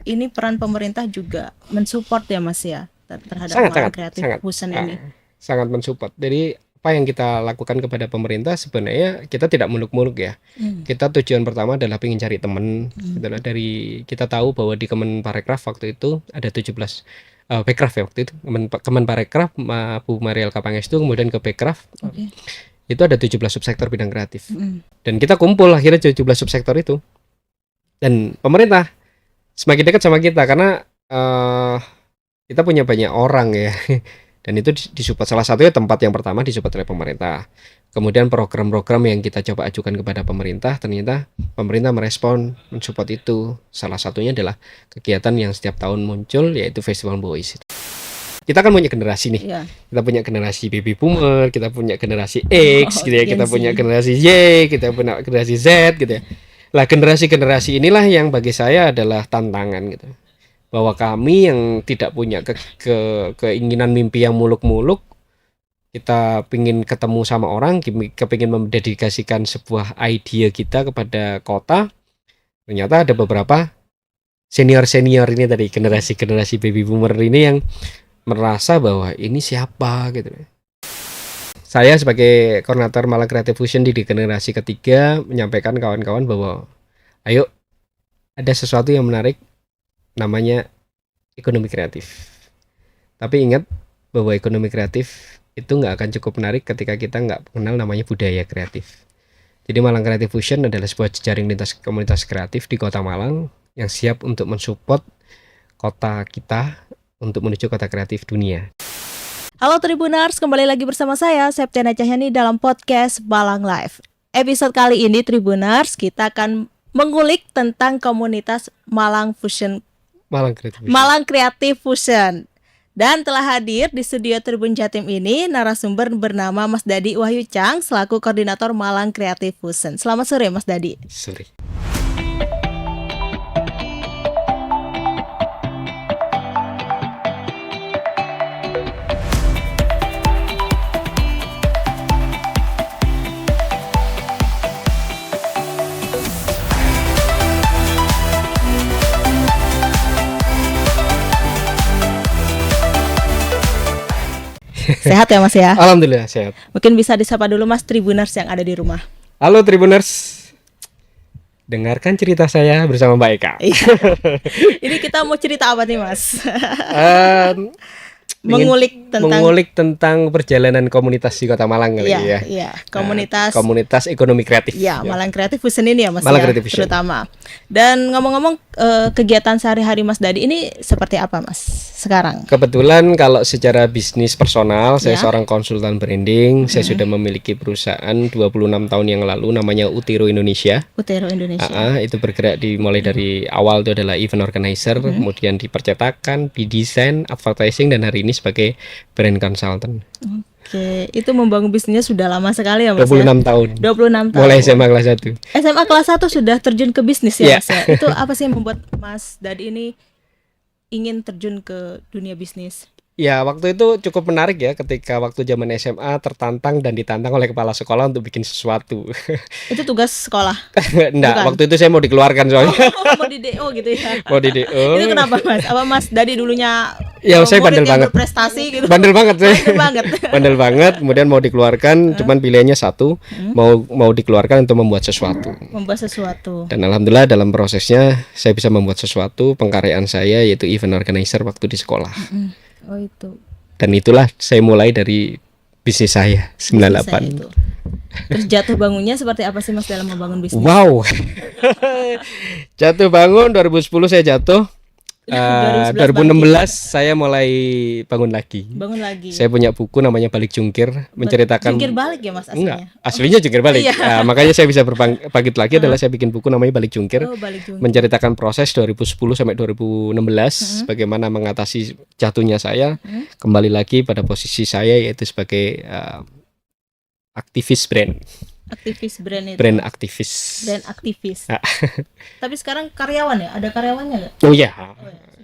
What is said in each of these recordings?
ini peran pemerintah juga mensupport ya Mas ya terhadap Sangat Malang sangat Creative sangat Fusion ini. sangat mensupport. Jadi apa yang kita lakukan kepada pemerintah sebenarnya kita tidak muluk-muluk ya. Kita tujuan pertama adalah ingin cari teman. Adalah dari kita tahu bahwa di Kemenparekraf waktu itu ada 17 Bekraf ya waktu itu Kemenparekraf Bu Mariel Kapangestu kemudian ke Bekraf Oke. itu ada 17 subsektor bidang kreatif. Dan kita kumpul akhirnya 17 subsektor itu. Dan pemerintah semakin dekat sama kita karena kita punya banyak orang ya. Dan itu disupport, salah satunya tempat yang pertama disupport oleh pemerintah. Kemudian program-program yang kita coba ajukan kepada pemerintah, ternyata pemerintah merespon, mensupport itu. Salah satunya adalah kegiatan yang setiap tahun muncul, yaitu Festival Boys. Kita kan punya generasi nih, kita punya generasi baby boomer, kita punya generasi X gitu ya, kita punya generasi Y, kita punya generasi Z gitu ya. Lah generasi-generasi inilah yang bagi saya adalah tantangan gitu. Bahwa kami yang tidak punya keinginan mimpi yang muluk-muluk, kita pingin ketemu sama orang, kepingin mendedikasikan sebuah ide kita kepada kota. Ternyata ada beberapa senior-senior ini tadi, generasi-generasi baby boomer ini yang merasa bahwa ini siapa gitu. Saya sebagai koordinator Malang Creative Fusion di generasi ketiga menyampaikan kawan-kawan bahwa ayo ada sesuatu yang menarik namanya ekonomi kreatif. Tapi ingat bahwa ekonomi kreatif itu nggak akan cukup menarik ketika kita nggak mengenal namanya budaya kreatif. Jadi Malang Creative Fusion adalah sebuah jejaring lintas komunitas kreatif di Kota Malang yang siap untuk mensupport kota kita untuk menuju kota kreatif dunia. Halo Tribuners, kembali lagi bersama saya Septiana Cahyani dalam podcast Malang Live. Episode kali ini Tribuners kita akan mengulik tentang komunitas Malang Creative Fusion. Dan telah hadir di studio Tribun Jatim ini narasumber bernama Mas Dadi Wahyu Chang selaku koordinator Malang Creative Fusion. Selamat sore Mas Dadi. Sore. Sehat ya Mas ya? Alhamdulillah sehat. Mungkin bisa disapa dulu Mas Tribuners yang ada di rumah. Halo Tribuners, dengarkan cerita saya bersama Mbak Eka. Ini kita mau cerita apa nih Mas? Mengulik tentang perjalanan komunitas di Kota Malang kali ya. Iya, komunitas ekonomi kreatif. Iya, Malang Creative Fusion ini ya Mas Malang ya, Creative Fusion. terutama. Dan ngomong-ngomong kegiatan sehari-hari Mas Dadi ini seperti apa Mas sekarang? Kebetulan kalau secara bisnis personal, saya seorang konsultan branding. Saya sudah memiliki perusahaan 26 tahun yang lalu namanya Utero Indonesia. Utero Indonesia. Itu bergerak mulai dari awal itu adalah event organizer, kemudian di percetakan, di desain, advertising, dan hari ini sebagai brand consultant. Oke, itu membangun bisnisnya sudah lama sekali ya Mas 26 ya? tahun. 26 tahun. Mulai SMA kelas 1. SMA kelas 1 sudah terjun ke bisnis ya Mas ya? Itu apa sih yang membuat Mas Dadi ini ingin terjun ke dunia bisnis? Ya, waktu itu cukup menarik ya ketika waktu zaman SMA tertantang dan ditantang oleh kepala sekolah untuk bikin sesuatu. Itu tugas sekolah? Enggak, Bukan? waktu itu saya mau dikeluarkan soalnya. Mau di DO gitu ya? Mau di DO. Itu kenapa Mas? Apa Mas Dadi dulunya Ya, saya bandel banget. Berprestasi gitu? Bandel banget saya. Bandel banget. Bandel banget, kemudian mau dikeluarkan, cuman pilihannya satu, mau dikeluarkan untuk membuat sesuatu. Membuat sesuatu. Dan alhamdulillah dalam prosesnya saya bisa membuat sesuatu, pengkaryaan saya yaitu event organizer waktu di sekolah. Oh itu. Dan itulah saya mulai dari bisnis saya 98. Itu. Terus jatuh bangunnya seperti apa sih Mas dalam membangun bisnis? Wow. Jatuh bangun 2010 saya jatuh. 2016 saya mulai bangun lagi. Bangun lagi. Saya punya buku namanya Balik Jungkir, menceritakan Jungkir balik ya Mas aslinya? Enggak, aslinya jungkir balik. Iya. Makanya saya bisa berbangkit lagi adalah saya bikin buku namanya Balik Jungkir. Balik Jungkir. Menceritakan proses 2010 sampai 2016 bagaimana mengatasi jatuhnya saya, kembali lagi pada posisi saya yaitu sebagai aktivis brand. Aktivis brand itu. Brand aktivis. Brand aktivis. Tapi sekarang karyawan ya? Ada karyawannya nggak? Oh iya.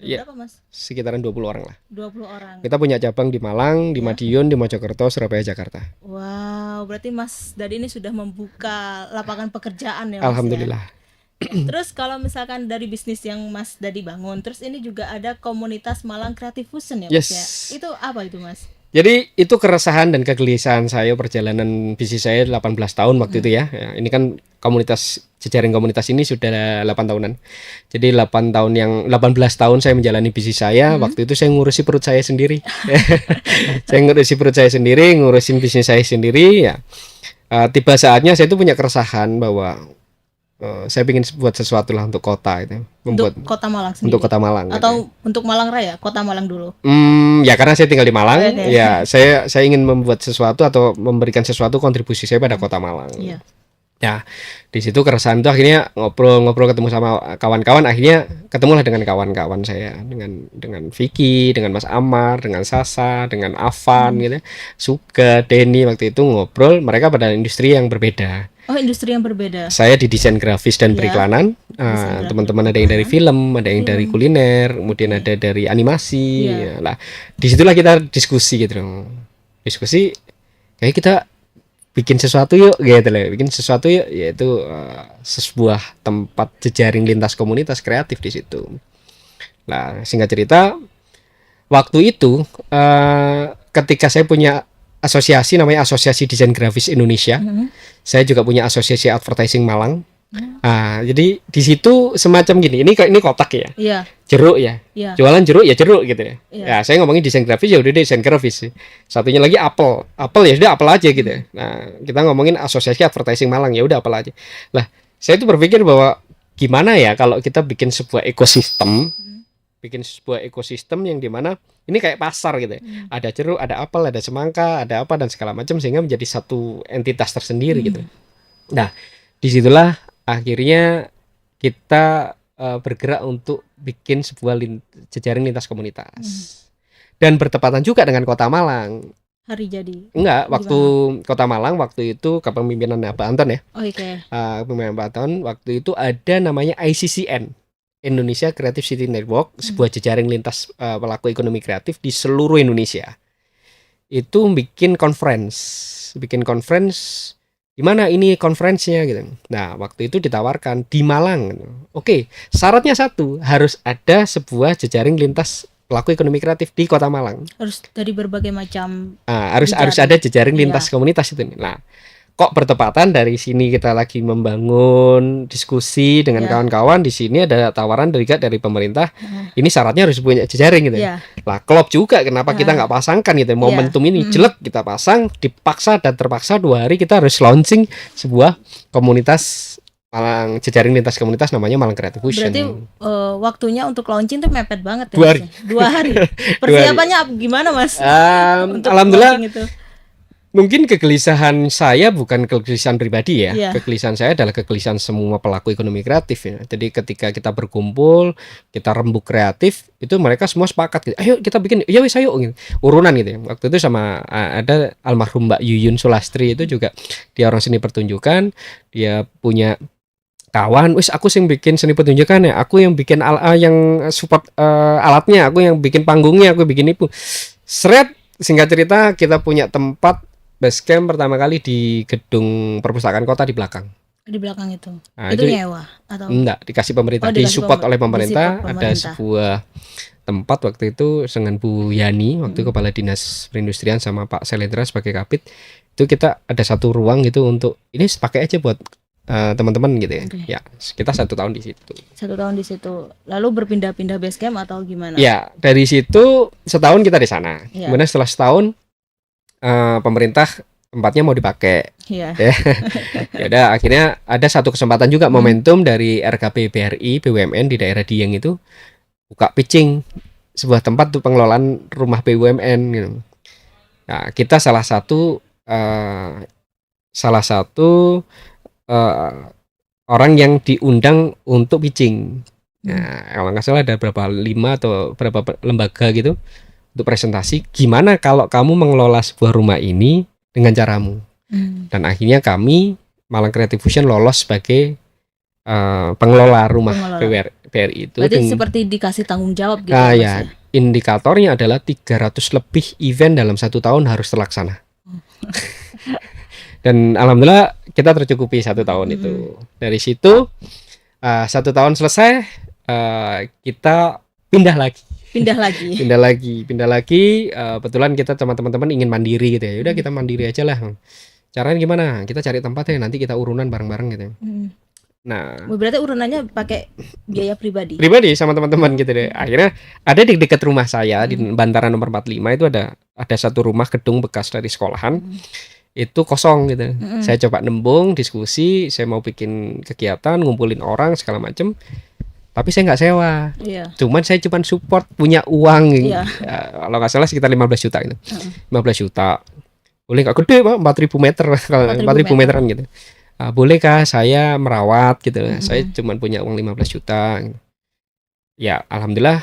Sudah berapa Mas? Sekitaran 20 orang lah. 20 orang. Kita punya cabang di Malang, di Madiun, di Mojokerto, Surabaya, Jakarta. Wow, berarti Mas Dadi ini sudah membuka lapangan pekerjaan ya Mas? Alhamdulillah. Ya? Terus kalau misalkan dari bisnis yang Mas Dadi bangun, terus ini juga ada komunitas Malang Creative Fusion ya Mas ya. Yes. Itu apa itu Mas? Jadi itu keresahan dan kegelisahan saya perjalanan bisnis saya 18 tahun waktu itu ya. Ya, ini kan jejaring komunitas ini sudah 8 tahunan. Jadi 18 tahun saya menjalani bisnis saya. Waktu itu saya ngurusi perut saya sendiri. Saya ngurusi perut saya sendiri, ngurusin bisnis saya sendiri ya. Tiba saatnya saya itu punya keresahan bahwa saya ingin buat sesuatu lah untuk kota itu, Untuk Kota Malang sendiri. untuk Kota Malang. Atau untuk Malang Raya, Kota Malang dulu. Ya karena saya tinggal di Malang, Oke. ya saya ingin membuat sesuatu atau memberikan sesuatu kontribusi saya pada Kota Malang. Iya. Ya, di situ keresahan itu akhirnya ngobrol ketemu sama kawan-kawan, akhirnya ketemulah dengan kawan-kawan saya, dengan Vicky, dengan Mas Amar, dengan Sasa, dengan Avan gitu, Suga, Denny waktu itu ngobrol, mereka pada industri yang berbeda. Oh, industri yang berbeda. Saya di desain grafis dan Iya. periklanan, grafis teman-teman ada yang dari film, ada yang dari kuliner, kemudian ada dari animasi. Iya. Ya, lah, disitulah kita diskusi gitu loh. Diskusi, kayak kita bikin sesuatu yuk gitu loh, bikin sesuatu yuk, yaitu sebuah tempat jejaring lintas komunitas kreatif di situ. Nah, singkat cerita, waktu itu ketika saya punya asosiasi namanya Asosiasi Desain Grafis Indonesia, saya juga punya Asosiasi Advertising Malang. Jadi di situ semacam gini, ini kotak ya, Iya. jeruk ya, Iya. jualan jeruk ya jeruk gitu ya. Iya. Ya saya ngomongin desain grafis ya udah desain grafis. Satunya lagi apel ya sudah apel aja gitu. Nah kita ngomongin Asosiasi Advertising Malang ya udah apel aja. Lah saya tuh berpikir bahwa gimana ya kalau kita bikin sebuah ekosistem, yang dimana ini kayak pasar gitu ya. Ada jeruk, ada apel, ada semangka, ada apa dan segala macam sehingga menjadi satu entitas tersendiri gitu. Nah disitulah akhirnya kita bergerak untuk bikin sebuah jejaring lintas komunitas dan bertepatan juga dengan Kota Malang. Hari jadi. Enggak, waktu Kota Malang waktu itu kepemimpinan Pak Anton ya. Oh, oke. Kepemimpinan Pak Anton waktu itu ada namanya ICCN, Indonesia Creative City Network, sebuah jejaring lintas pelaku ekonomi kreatif di seluruh Indonesia. Itu bikin conference di mana ini konferensinya gitu. Nah, waktu itu ditawarkan di Malang. Oke, syaratnya satu, harus ada sebuah jejaring lintas pelaku ekonomi kreatif di Kota Malang. Harus dari berbagai macam. Harus ada jejaring lintas komunitas itu. Nah, kok bertepatan dari sini kita lagi membangun diskusi dengan kawan-kawan, di sini ada tawaran dari pemerintah. Ini syaratnya harus punya jejaring gitu. Lah klop juga kenapa kita nggak pasangkan gitu. Momentum ini jelek kita pasang, dipaksa dan terpaksa 2 hari kita harus launching sebuah komunitas Malang, jejaring lintas komunitas namanya Malang Creative Fusion. Berarti waktunya untuk launching tuh mepet banget ya. 2 hari. 2 hari. Persiapannya gimana Mas? Untuk Alhamdulillah launching itu. mungkin kegelisahan saya bukan kegelisahan pribadi ya. Iya. Kegelisahan saya adalah kegelisahan semua pelaku ekonomi kreatif ya. Jadi ketika kita berkumpul, kita rembuk kreatif, itu mereka semua sepakat gitu. Ayo kita bikin, ya wis ayo gitu. Urunan gitu ya. Waktu itu sama ada almarhum Mbak Yuyun Sulastri itu juga dia orang seni pertunjukan, dia punya kawan, wis aku sing bikin seni pertunjukan ya, aku yang bikin yang support alatnya, aku yang bikin panggungnya, aku bikin itu. Singkat cerita kita punya tempat basecamp pertama kali di gedung perpustakaan kota di belakang. Di belakang itu. Nah, itu nyewa atau enggak, dikasih pemerintah, disupport oleh pemerintah. Ada sebuah tempat waktu itu dengan Bu Yani, waktu Kepala Dinas Perindustrian sama Pak Selendra sebagai Kapit. Itu kita ada satu ruang gitu untuk ini pakai aja buat teman-teman gitu ya. Ya, kita 1 tahun di situ. 1 tahun di situ. Lalu berpindah-pindah basecamp atau gimana? Ya, dari situ setahun kita di sana. Kemudian setelah setahun pemerintah tempatnya mau dipakai. Ya udah akhirnya ada satu kesempatan juga momentum dari RKP BRI BUMN di daerah Dieng itu buka pitching sebuah tempat untuk pengelolaan rumah BUMN gitu. Nah, kita salah satu orang yang diundang untuk pitching. Nah, kalau nggak salah ada 5 atau berapa lembaga gitu untuk presentasi gimana kalau kamu mengelola sebuah rumah ini dengan caramu. Dan akhirnya kami Malang Creative Fusion lolos sebagai pengelola rumah BRI itu. Berarti seperti dikasih tanggung jawab gitu ya. Indikatornya adalah 300 lebih event dalam 1 tahun harus terlaksana. Dan alhamdulillah kita tercukupi 1 tahun itu. Dari situ 1 tahun selesai, kita pindah lagi. Pindah lagi. Pindah lagi. Kebetulan kita sama teman-teman ingin mandiri gitu ya. Udah kita mandiri aja lah. Caranya gimana? Kita cari tempat ya, nanti kita urunan bareng-bareng gitu. Nah, Berarti urunannya pakai biaya pribadi. pribadi sama teman-teman gitu deh. Akhirnya ada di dekat rumah saya di Bantara nomor 45 itu ada satu rumah gedung bekas dari sekolahan. Itu kosong gitu. Saya coba nembung, diskusi, saya mau bikin kegiatan, ngumpulin orang segala macem. Tapi saya nggak sewa. Iya. Cuman saya cuman support, punya uang. Iya. Ya, kalau nggak salah sekitar 15 juta gitu. 15 juta. Boleh nggak gede, Pak? 4.000 meter kalau 4.000 meteran gitu. Bolehkah saya merawat gitu. Saya cuman punya uang 15 juta. Ya, alhamdulillah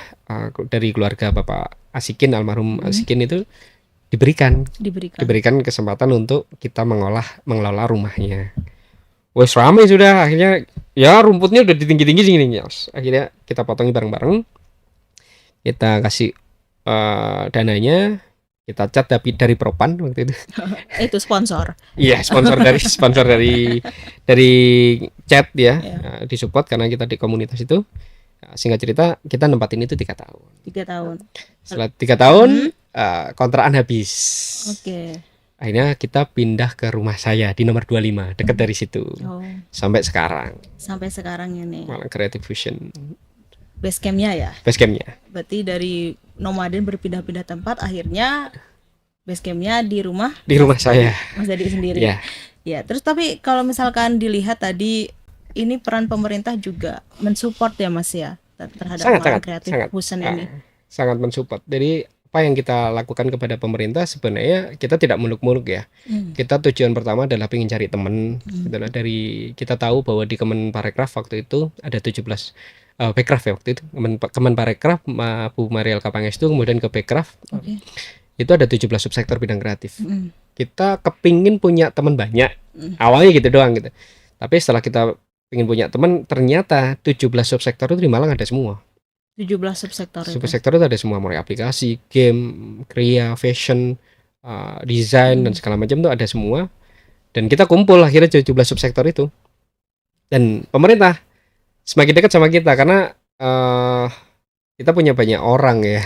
dari keluarga Bapak Asikin, almarhum Asikin itu diberikan kesempatan untuk kita mengelola rumahnya. Wes ramai sudah, akhirnya ya rumputnya udah tinggi-tinggi segini ya. Akhirnya kita potongi bareng-bareng. Kita kasih dananya, kita cat tapi dari Propan waktu itu. Itu sponsor. Iya, sponsor dari cat ya. Disupport karena kita di komunitas itu. Singkat cerita, kita nempatin itu 3 tahun. 3 tahun. Setelah 3 tahun kontrakan habis. Oke. Akhirnya kita pindah ke rumah saya di nomor 25, dekat dari situ. Sampai sekarang. Sampai sekarang ini. Malang Creative Fusion. Base campnya ya? Base campnya. Berarti dari nomaden berpindah-pindah tempat, akhirnya base campnya di rumah? Di rumah saya. Mas Dadi sendiri? Ya. Ya, terus tapi kalau misalkan dilihat tadi, ini peran pemerintah juga mensupport ya Mas ya? Terhadap Malang Creative Fusion ini? Sangat mensupport. Jadi apa yang kita lakukan kepada pemerintah sebenarnya kita tidak muluk-muluk ya. Kita tujuan pertama adalah ingin cari teman. Dari kita tahu bahwa di Kemenparekraf waktu itu ada 17 Bekraf ya waktu itu. Kemenparekraf Bu Mariel Kapangestu, kemudian ke Bekraf. Itu ada 17 subsektor bidang kreatif. Kita kepingin punya teman banyak. Awalnya gitu doang gitu. Tapi setelah kita ingin punya teman, ternyata 17 subsektor itu di Malang ada semua. 17 subsektor itu. Subsektor itu ada semua, mulai aplikasi, game, kriya, fashion, desain dan segala macam itu ada semua. Dan kita kumpul akhirnya 17 subsektor itu. Dan pemerintah semakin dekat sama kita karena kita punya banyak orang ya.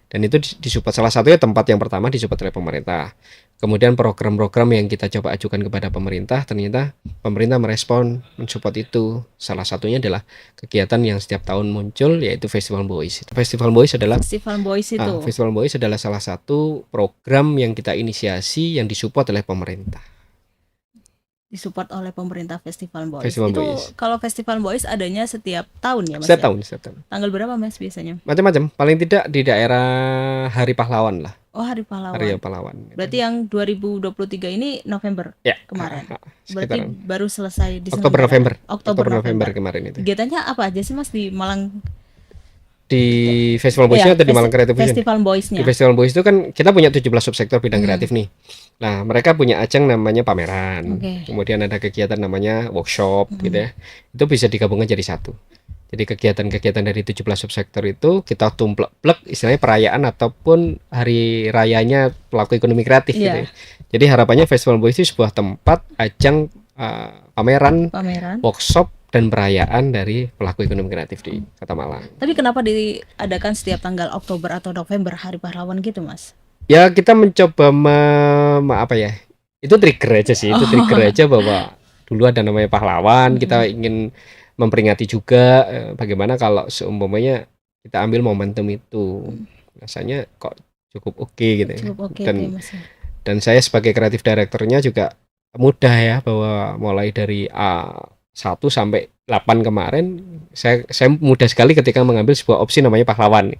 Dan itu disupport, salah satunya tempat yang pertama disupport oleh pemerintah. Kemudian program-program yang kita coba ajukan kepada pemerintah, ternyata pemerintah merespon, mensupport itu. Salah satunya adalah kegiatan yang setiap tahun muncul, yaitu Festival Boys. Festival Boys adalah salah satu program yang kita inisiasi yang disupport oleh pemerintah. Disupport oleh pemerintah Festival Boys. Festival itu Boys. Kalau Festival Boys adanya setiap tahun ya Mas? Setiap tahun. Tanggal berapa Mas biasanya? Macam-macam, paling tidak di daerah Hari Pahlawan lah. Oh, Hari Pahlawan. Hari Pahlawan. Berarti yang 2023 ini November kemarin. Berarti baru selesai di Oktober November kemarin itu. Kegiatannya apa aja sih Mas di Malang? Di Festival Boys-nya atau di Malang Creative Fusion? Festival Boys-nya. Di Festival Boys itu kan kita punya 17 subsektor bidang kreatif nih. Nah, mereka punya ajang namanya pameran. Kemudian ada kegiatan namanya workshop gitu ya. Itu bisa digabungkan jadi satu. Jadi kegiatan-kegiatan dari 17 subsektor itu kita tumplek-plek istilahnya perayaan ataupun hari rayanya pelaku ekonomi kreatif gitu ya. Jadi harapannya Festival Boys itu sebuah tempat ajang pameran, workshop dan perayaan dari pelaku ekonomi kreatif di Kota Malang. Tapi kenapa diadakan setiap tanggal Oktober atau November Hari Pahlawan gitu Mas? Ya kita mencoba itu trigger aja sih, itu trigger aja bahwa dulu ada namanya pahlawan, kita ingin memperingati juga bagaimana kalau seumpamanya kita ambil momentum itu. Rasanya kok cukup oke gitu ya. Dan saya sebagai kreatif direkturnya juga mudah ya, bahwa mulai dari 1 sampai 8 kemarin saya mudah sekali ketika mengambil sebuah opsi namanya pahlawan.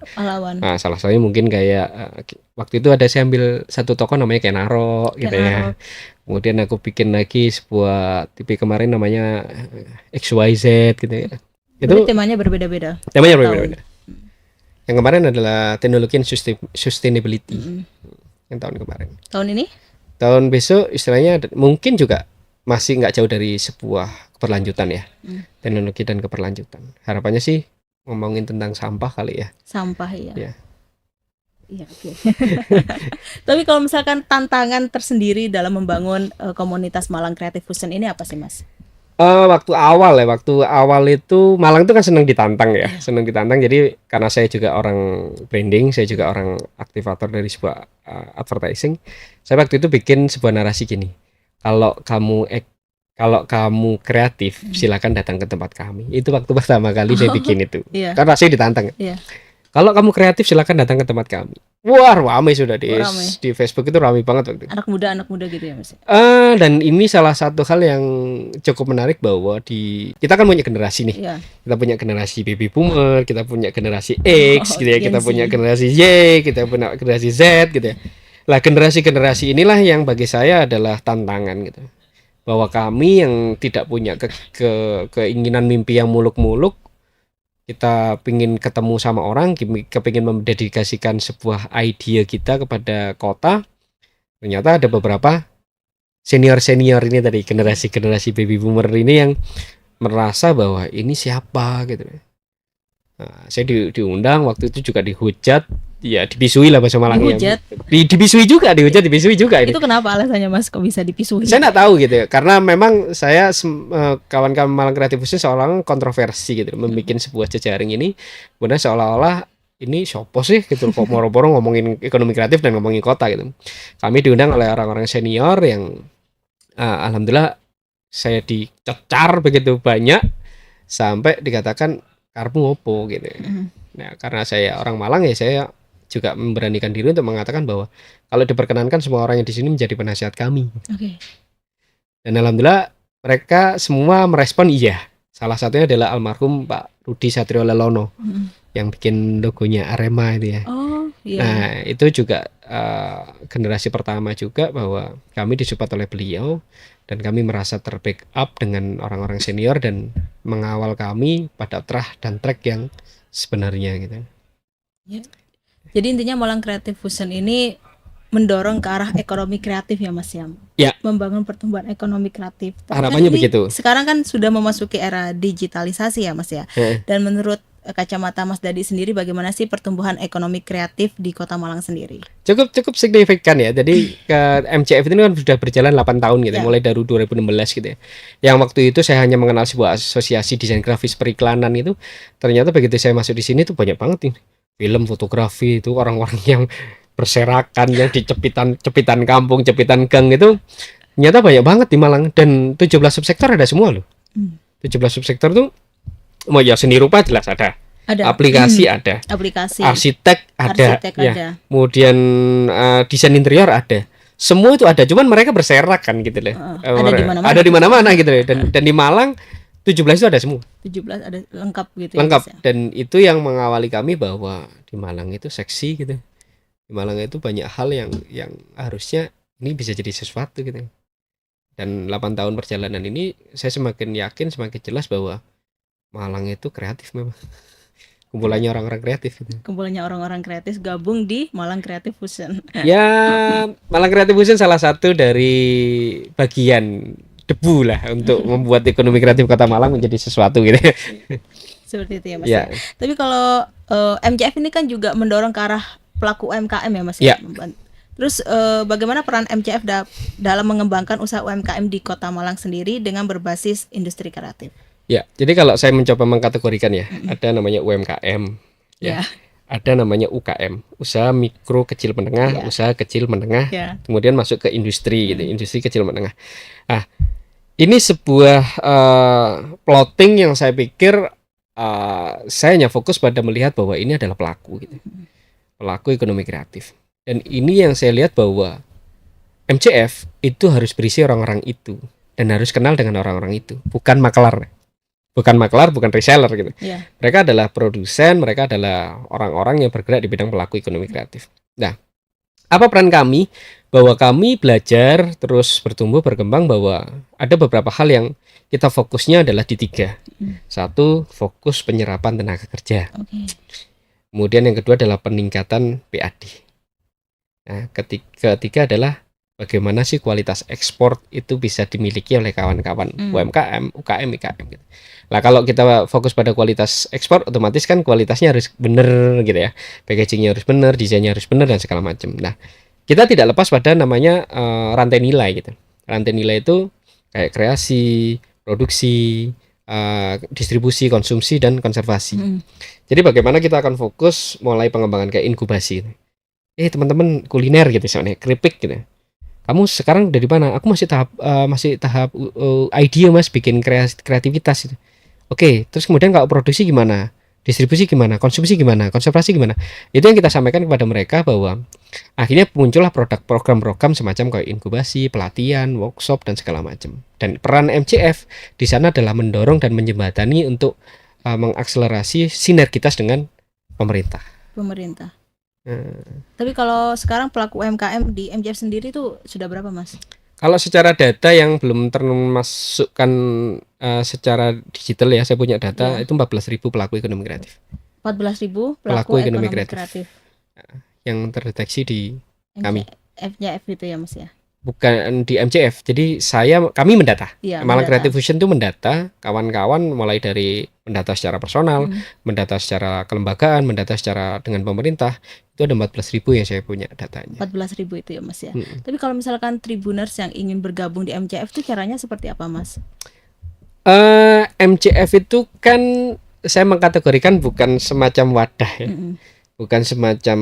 Nah, salah satunya mungkin kayak waktu itu saya ambil satu tokoh namanya Kenaro gitu ya. Kemudian aku bikin lagi sebuah TV kemarin namanya XYZ gitu ya. Itu temanya berbeda-beda. Yang kemarin adalah teknologi and sustainability. Yang tahun kemarin. Tahun ini? Tahun besok istilahnya mungkin juga masih nggak jauh dari sebuah keberlanjutan ya, teknologi dan keberlanjutan. Harapannya sih ngomongin tentang sampah kali ya. Sampah ya. Iya, oke. Tapi kalau misalkan tantangan tersendiri dalam membangun komunitas Malang Creative Fusion ini apa sih Mas? Waktu awal itu Malang itu kan senang ditantang ya, senang ditantang. Jadi karena saya juga orang branding, saya juga orang aktivator dari sebuah advertising. Saya waktu itu bikin sebuah narasi gini. Kalau kamu kalau kamu kreatif, silakan datang ke tempat kami. Itu waktu pertama kali saya bikin itu. Iya. Karena saya ditantang. Iya. Kalau kamu kreatif, silakan datang ke tempat kami. Wah, ramai sudah di Facebook itu ramai banget waktu itu. Anak muda gitu ya Mas. Dan ini salah satu hal yang cukup menarik bahwa kita kan punya generasi nih. Iya. Kita punya generasi baby boomer, kita punya generasi X gitu ya, kita Gen Z. punya generasi Y, kita punya generasi Z gitu ya. Lah generasi-generasi inilah yang bagi saya adalah tantangan gitu. Bahwa kami yang tidak punya keinginan mimpi yang muluk-muluk, kita pingin ketemu sama orang, kepingin mendedikasikan sebuah ide kita kepada kota. Ternyata ada beberapa senior ini tadi, generasi baby boomer ini yang merasa bahwa ini siapa gitu. Nah, saya diundang waktu itu juga dihujat, ya dibisui lah bahasa Malang. Dihujat? Dibisui juga ini. Itu kenapa alasannya Mas kok bisa dipisui? Saya nggak tahu gitu ya, karena memang saya kawan-kawan Malang Creative Fusion seolah-olah kontroversi gitu, membuat sebuah jejaring ini, kemudian seolah-olah ini sopo sih gitu, kok moro-moro ngomongin ekonomi kreatif dan ngomongin kota gitu. Kami diundang oleh orang-orang senior yang alhamdulillah saya dicecar begitu banyak sampai dikatakan karbu opo gitu. Nah, karena saya orang Malang ya saya juga memberanikan diri untuk mengatakan bahwa kalau diperkenankan semua orang yang di sini menjadi penasihat kami. Oke. Dan alhamdulillah mereka semua merespon iya. Salah satunya adalah almarhum Pak Rudi Satrio Lelono yang bikin logonya Arema itu ya. Oh iya. Nah itu juga generasi pertama juga bahwa kami disupport oleh beliau dan kami merasa terbackup dengan orang-orang senior dan mengawal kami pada track yang sebenarnya gitu. Ya. Jadi intinya Malang Creative Fusion ini mendorong ke arah ekonomi kreatif ya Mas Yam. Ya. Membangun pertumbuhan ekonomi kreatif. Harapannya begitu. Sekarang kan sudah memasuki era digitalisasi ya Mas ya. Dan menurut kacamata Mas Dadi sendiri bagaimana sih pertumbuhan ekonomi kreatif di Kota Malang sendiri? Cukup signifikan ya. Jadi MCF ini kan sudah berjalan 8 tahun gitu, mulai dari 2016 gitu ya. Yang waktu itu saya hanya mengenal sebuah asosiasi desain grafis periklanan itu, ternyata begitu saya masuk di sini tuh banyak banget nih. Film, fotografi itu orang-orang yang berserakan ya di cepitan kampung, cepitan gang itu ternyata banyak banget di Malang dan 17 subsektor ada semua loh. 17 subsektor tuh mau ya seni rupa jelas ada. Aplikasi ada. Arsitek ada. Ya. Kemudian desain interior ada. Semua itu ada, cuman mereka berserakan gitu loh. Ada di mana-mana gitu loh. Dan di Malang 17 itu ada semua. 17 ada lengkap gitu. Lengkap ya, dan itu yang mengawali kami bahwa di Malang itu seksi gitu. Di Malang itu banyak hal yang harusnya ini bisa jadi sesuatu gitu. Dan 8 tahun perjalanan ini saya semakin yakin, semakin jelas bahwa Malang itu kreatif memang. Kumpulannya orang-orang kreatif gitu. Kumpulannya orang-orang kreatif gabung di Malang Creative Fusion. Ya, Malang Creative Fusion salah satu dari bagian debu lah untuk membuat ekonomi kreatif Kota Malang menjadi sesuatu gitu. Seperti itu ya Mas. Ya. Tapi kalau MCF ini kan juga mendorong ke arah pelaku UMKM ya Mas. Ya. Terus bagaimana peran MCF dalam mengembangkan usaha UMKM di Kota Malang sendiri dengan berbasis industri kreatif? Ya, jadi kalau saya mencoba mengkategorikan ya, ada namanya UMKM, ya, ada namanya UKM, usaha mikro kecil menengah, usaha kecil menengah, kemudian masuk ke industri gitu, industri kecil menengah. Nah, ini sebuah plotting yang saya pikir saya hanya fokus pada melihat bahwa ini adalah pelaku gitu, pelaku ekonomi kreatif. Dan ini yang saya lihat bahwa MCF itu harus berisi orang-orang itu dan harus kenal dengan orang-orang itu, bukan makelar. Bukan reseller gitu. Mereka adalah produsen, mereka adalah orang-orang yang bergerak di bidang pelaku ekonomi kreatif. Nah, apa peran kami? Bahwa kami belajar terus bertumbuh berkembang, bahwa ada beberapa hal yang kita fokusnya adalah di 3. Satu, fokus penyerapan tenaga kerja. Kemudian yang kedua adalah peningkatan PAD. Nah, ketiga adalah bagaimana sih kualitas ekspor itu bisa dimiliki oleh kawan-kawan UMKM, UKM, IKM gitu. Nah, kalau kita fokus pada kualitas ekspor, otomatis kan kualitasnya harus benar gitu ya. Packagingnya harus benar, desainnya harus benar dan segala macam. Nah, kita tidak lepas pada namanya rantai nilai gitu. Rantai nilai itu kayak kreasi, produksi, distribusi, konsumsi, dan konservasi. Mm. Jadi bagaimana kita akan fokus mulai pengembangan kayak inkubasi. Teman-teman kuliner gitu misalnya, keripik gitu. Kamu sekarang dari mana? Aku masih tahap idea Mas, bikin kreativitas gitu. Oke, terus kemudian kalau produksi gimana? Distribusi gimana? Konsumsi gimana? Konservasi gimana? Itu yang kita sampaikan kepada mereka, bahwa akhirnya muncullah program-program semacam kayak inkubasi, pelatihan, workshop, dan segala macam. Dan peran MCF di sana adalah mendorong dan menjembatani untuk mengakselerasi sinergitas dengan pemerintah. Tapi kalau sekarang pelaku UMKM di MCF sendiri tuh sudah berapa, Mas? Kalau secara data yang belum termasukkan secara digital ya, saya punya data itu 14.000 pelaku ekonomi kreatif. 14.000 pelaku ekonomi kreatif yang terdeteksi di kami. MCF gitu ya, Mas ya? Bukan di MCF. Jadi kami mendata. Malang Creative Fusion itu mendata kawan-kawan, mulai dari mendata secara personal, mendata secara kelembagaan, mendata secara dengan pemerintah. Itu ada 14.000 yang saya punya datanya. 14.000 itu ya, Mas ya. Tapi kalau misalkan Tribuners yang ingin bergabung di MCF itu caranya seperti apa, Mas? MCF itu kan saya mengkategorikan bukan semacam wadah ya. Bukan semacam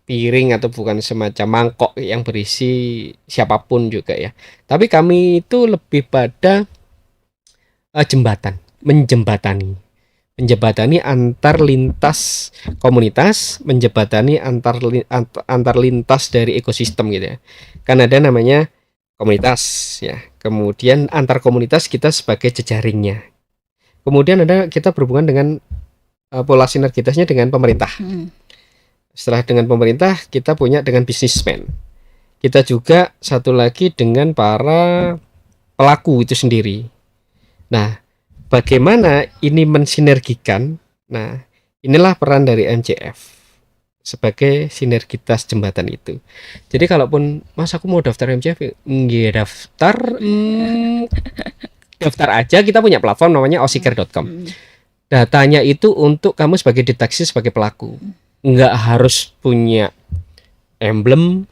piring atau bukan semacam mangkok yang berisi siapapun juga ya. Tapi kami itu lebih pada menjembatani antar lintas komunitas, menjembatani antar lintas dari ekosistem gitu ya. Kan ada namanya komunitas ya. Kemudian antar komunitas kita sebagai jejaringnya. Kemudian kita berhubungan dengan pola sinergitasnya dengan pemerintah. Setelah dengan pemerintah, kita punya dengan bisnismen. Kita juga satu lagi dengan para pelaku itu sendiri. Nah, bagaimana ini mensinergikan? Nah, inilah peran dari MCF sebagai sinergitas jembatan itu. Jadi kalaupun Mas aku mau daftar MCF, daftar aja. Kita punya platform namanya osiker.com. Datanya itu untuk kamu sebagai deteksi sebagai pelaku. Nggak harus punya emblem,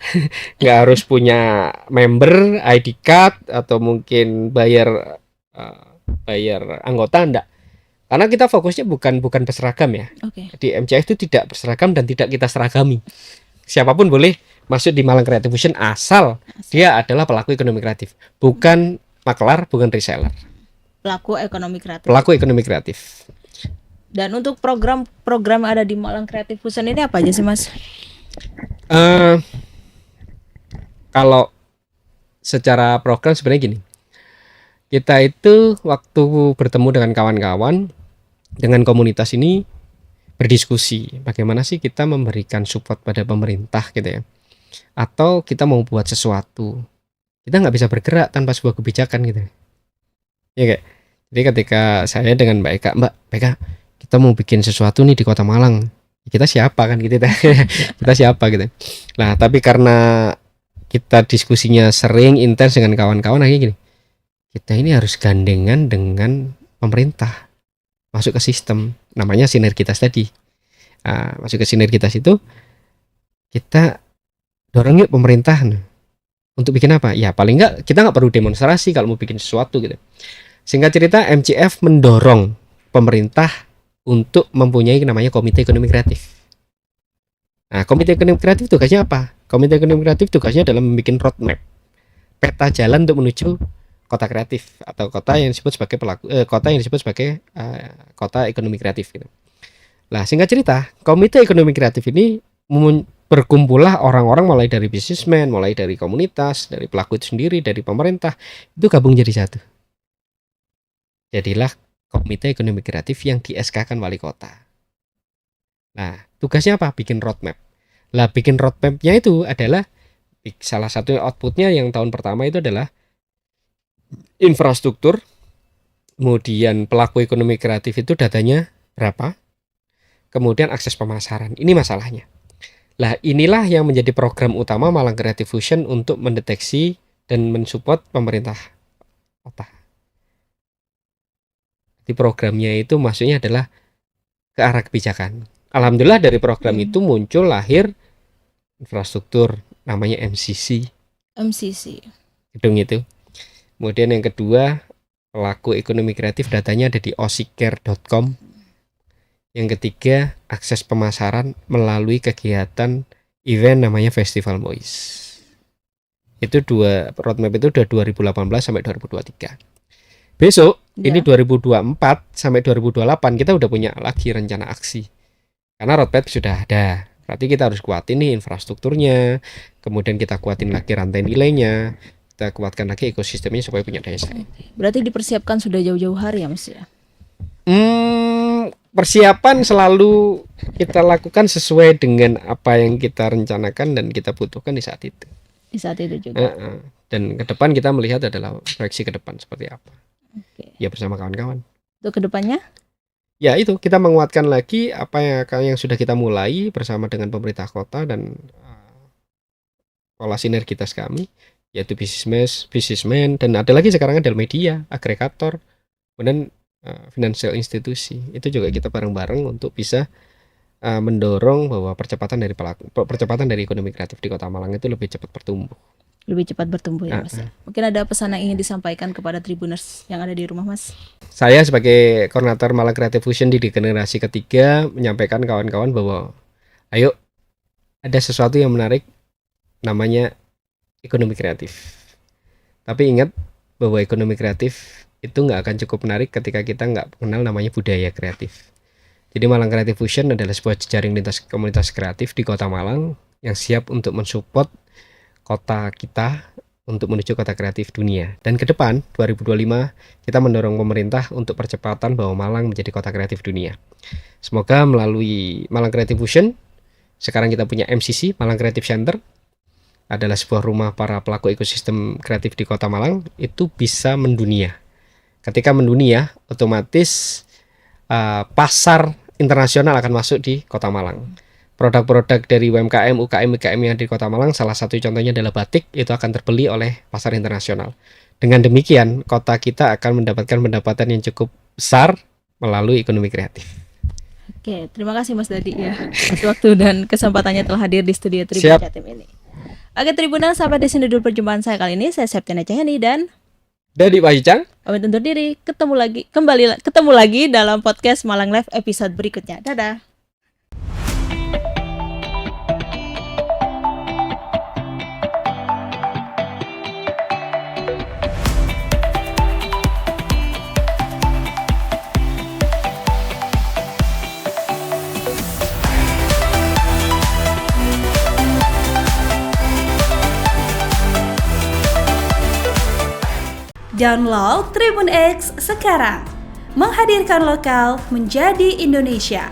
nggak harus punya member, ID card, atau mungkin bayar anggota, enggak. Karena kita fokusnya bukan berseragam ya. Di MCF itu tidak berseragam dan tidak kita seragami. Siapapun boleh masuk di Malang Creative Fusion asal dia adalah pelaku ekonomi kreatif, bukan makelar, bukan reseller. Pelaku ekonomi kreatif. Dan untuk program ada di Malang Creative Fusion ini apa aja sih, Mas? Kalau secara program sebenarnya gini. Kita itu waktu bertemu dengan kawan-kawan, dengan komunitas ini berdiskusi bagaimana sih kita memberikan support pada pemerintah gitu ya. Atau kita mau buat sesuatu, kita nggak bisa bergerak tanpa sebuah kebijakan gitu. Ya kayak. Jadi ketika saya dengan Mbak Eka, kita mau bikin sesuatu nih di Kota Malang, kita siapa kan gitu. Kita siapa gitu. Nah, tapi karena kita diskusinya sering intens dengan kawan-kawan, akhirnya gini, kita ini harus gandengan dengan pemerintah, masuk ke sistem namanya sinergitas tadi. Masuk ke sinergitas itu kita dorong yuk pemerintah untuk bikin apa? Ya paling enggak kita nggak perlu demonstrasi kalau mau bikin sesuatu gitu. Singkat cerita, MCF mendorong pemerintah untuk mempunyai namanya Komite Ekonomi Kreatif. Nah, Komite Ekonomi Kreatif tugasnya apa? Komite Ekonomi Kreatif tugasnya adalah membuat roadmap, peta jalan untuk menuju kota kreatif atau kota yang disebut sebagai kota ekonomi kreatif gitu. Nah, singkat cerita, Komite Ekonomi Kreatif ini berkumpullah orang-orang mulai dari bisnismen, mulai dari komunitas, dari pelaku itu sendiri, dari pemerintah, itu gabung jadi satu. Jadilah Komite Ekonomi Kreatif yang di SK-kan wali kota. Nah, tugasnya apa? Bikin roadmap. Lah, bikin roadmapnya itu adalah salah satu outputnya yang tahun pertama itu adalah infrastruktur. Kemudian pelaku ekonomi kreatif itu datanya berapa? Kemudian akses pemasaran. Ini masalahnya. Lah, inilah yang menjadi program utama Malang Creative Fusion untuk mendeteksi dan mensupport pemerintah kota. Di programnya itu maksudnya adalah ke arah kebijakan. Alhamdulillah dari program itu muncul lahir infrastruktur namanya MCC. Gedung itu. Kemudian yang kedua pelaku ekonomi kreatif datanya ada di osikare.com. Yang ketiga, akses pemasaran melalui kegiatan event namanya Festival Mois. Itu roadmap itu udah 2018 sampai 2023. Besok ini 2024 sampai 2028 kita udah punya lagi rencana aksi. Karena roadmap sudah ada. Berarti kita harus kuatin nih infrastrukturnya, kemudian kita kuatin lagi rantai nilainya, kita kuatkan lagi ekosistemnya supaya punya daya saing. Berarti dipersiapkan sudah jauh-jauh hari ya Mas ya? Persiapan selalu kita lakukan sesuai dengan apa yang kita rencanakan dan kita butuhkan di saat itu. Di saat itu juga. Dan ke depan kita melihat adalah proyeksi ke depan seperti apa. Ya bersama kawan-kawan. Untuk ke depannya? Ya itu kita menguatkan lagi apa yang sudah kita mulai bersama dengan pemerintah kota dan pola sinergitas kami, yaitu businessman dan ada lagi sekarang ada media, agregator, kemudian financial institusi. Itu juga kita bareng-bareng untuk bisa mendorong bahwa percepatan dari ekonomi kreatif di Kota Malang itu lebih cepat bertumbuh. Lebih cepat bertumbuh ya Mas. Mungkin ada pesan yang ingin disampaikan kepada Tribuners yang ada di rumah Mas. Saya sebagai koordinator Malang Creative Fusion di generasi ketiga menyampaikan kawan-kawan bahwa ayo ada sesuatu yang menarik namanya ekonomi kreatif. Tapi ingat bahwa ekonomi kreatif itu nggak akan cukup menarik ketika kita nggak mengenal namanya budaya kreatif. Jadi Malang Creative Fusion adalah sebuah jejaring lintas komunitas kreatif di Kota Malang yang siap untuk mensupport kota kita untuk menuju kota kreatif dunia. Dan ke depan 2025 kita mendorong pemerintah untuk percepatan bahwa Malang menjadi kota kreatif dunia. Semoga melalui Malang Creative Fusion sekarang kita punya MCC, Malang Creative Center, adalah sebuah rumah para pelaku ekosistem kreatif di Kota Malang, itu bisa mendunia. Ketika mendunia, otomatis pasar internasional akan masuk di Kota Malang. Produk-produk dari UMKM, UKM yang di Kota Malang, salah satu contohnya adalah batik, itu akan terbeli oleh pasar internasional. Dengan demikian, kota kita akan mendapatkan pendapatan yang cukup besar melalui ekonomi kreatif. Oke, terima kasih Mas Dadi ya atas waktu dan kesempatannya telah hadir di studio Tribun Jatim ini. Oke Tribuners, sampai di sini dulu perjumpaan saya kali ini. Saya Septiana Cahyani dan Dadi Wahicang pamit undur diri. Ketemu lagi dalam podcast Malang Live episode berikutnya. Dadah. Download Tribun X sekarang, menghadirkan lokal menjadi Indonesia.